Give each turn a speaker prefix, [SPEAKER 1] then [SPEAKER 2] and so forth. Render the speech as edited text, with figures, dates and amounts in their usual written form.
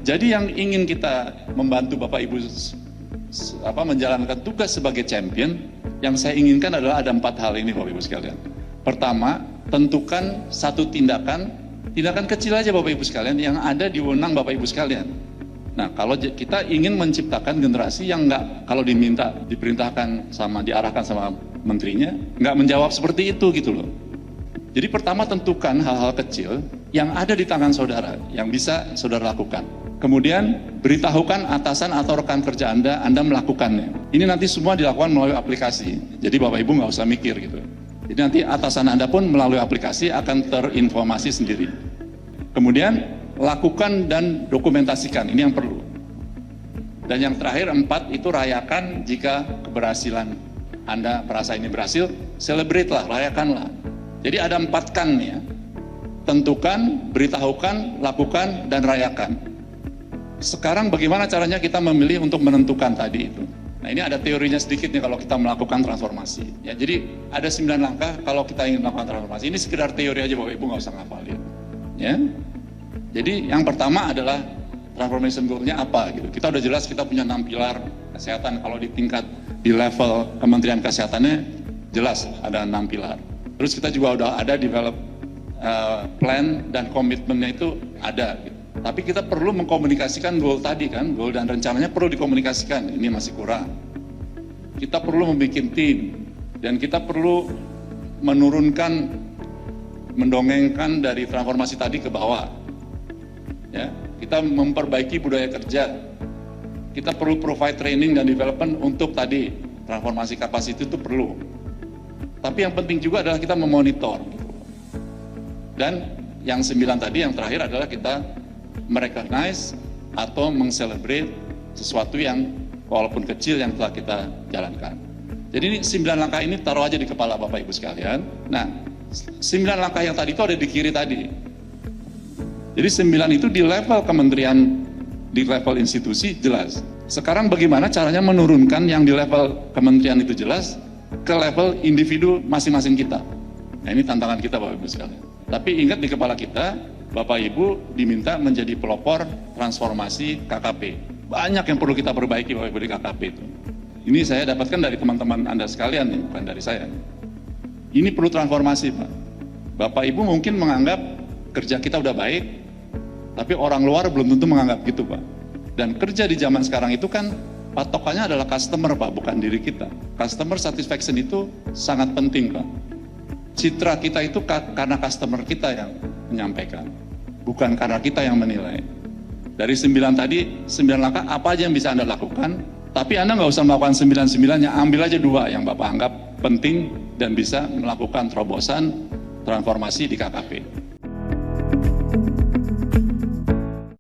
[SPEAKER 1] Jadi yang ingin kita membantu Bapak Ibu menjalankan tugas sebagai champion, yang saya inginkan adalah ada 4 hal ini Bapak Ibu sekalian. Pertama, tentukan satu tindakan kecil aja Bapak Ibu sekalian yang ada di wewenang Bapak Ibu sekalian. Nah, kalau kita ingin menciptakan generasi yang kalau diperintahkan diarahkan sama menterinya, nggak menjawab seperti itu gitu loh. Jadi pertama tentukan hal-hal kecil yang ada di tangan saudara, yang bisa saudara lakukan. Kemudian beritahukan atasan atau rekan kerja Anda melakukannya. Ini nanti semua dilakukan melalui aplikasi. Jadi Bapak Ibu nggak usah mikir gitu. Jadi nanti atasan Anda pun melalui aplikasi akan terinformasi sendiri. Kemudian lakukan dan dokumentasikan, ini yang perlu. Dan yang terakhir 4 itu rayakan jika keberhasilan Anda merasa ini berhasil, celebrate lah, rayakanlah. Jadi ada 4 kan ya. Tentukan, beritahukan, lakukan, dan rayakan. Sekarang bagaimana caranya kita memilih untuk menentukan tadi itu? Nah ini ada teorinya sedikit nih kalau kita melakukan transformasi. Ya, jadi ada 9 langkah kalau kita ingin melakukan transformasi. Ini sekedar teori aja Bapak Ibu, nggak usah ngafalin. Ya. Jadi yang pertama adalah transformation goal-nya apa gitu. Kita udah jelas kita punya 6 pilar kesehatan. Kalau di level Kementerian Kesehatannya jelas ada 6 pilar. Terus kita juga udah ada develop plan dan komitmennya itu ada gitu. Tapi kita perlu mengkomunikasikan goal tadi kan, goal dan rencananya perlu dikomunikasikan, ini masih kurang. Kita perlu membuat tim, dan kita perlu mendongengkan dari transformasi tadi ke bawah. Ya, kita memperbaiki budaya kerja, kita perlu provide training dan development untuk tadi, transformasi kapasitas itu perlu. Tapi yang penting juga adalah kita memonitor. Dan yang 9 tadi, yang terakhir adalah kita merecognize atau meng-celebrate sesuatu yang walaupun kecil yang telah kita jalankan. Jadi ini 9 langkah ini taruh aja di kepala Bapak Ibu sekalian. Nah, 9 langkah yang tadi itu ada di kiri tadi. Jadi 9 itu di level kementerian, di level institusi jelas. Sekarang bagaimana caranya menurunkan yang di level kementerian itu jelas ke level individu masing-masing kita. Nah ini tantangan kita Bapak Ibu sekalian. Tapi ingat di kepala kita, Bapak Ibu diminta menjadi pelopor transformasi KKP. Banyak yang perlu kita perbaiki Bapak Ibu di KKP itu. Ini saya dapatkan dari teman-teman Anda sekalian nih, bukan dari saya. Ini perlu transformasi Pak. Bapak Ibu mungkin menganggap kerja kita udah baik, tapi orang luar belum tentu menganggap gitu Pak. Dan kerja di zaman sekarang itu kan patokannya adalah customer Pak, bukan diri kita. Customer satisfaction itu sangat penting Pak. Citra kita itu karena customer kita yang menyampaikan, bukan karena kita yang menilai. Dari 9 tadi, 9 langkah apa aja yang bisa Anda lakukan, tapi Anda nggak usah melakukan 9-9-nya, ambil aja 2 yang Bapak anggap penting dan bisa melakukan terobosan transformasi di KKP.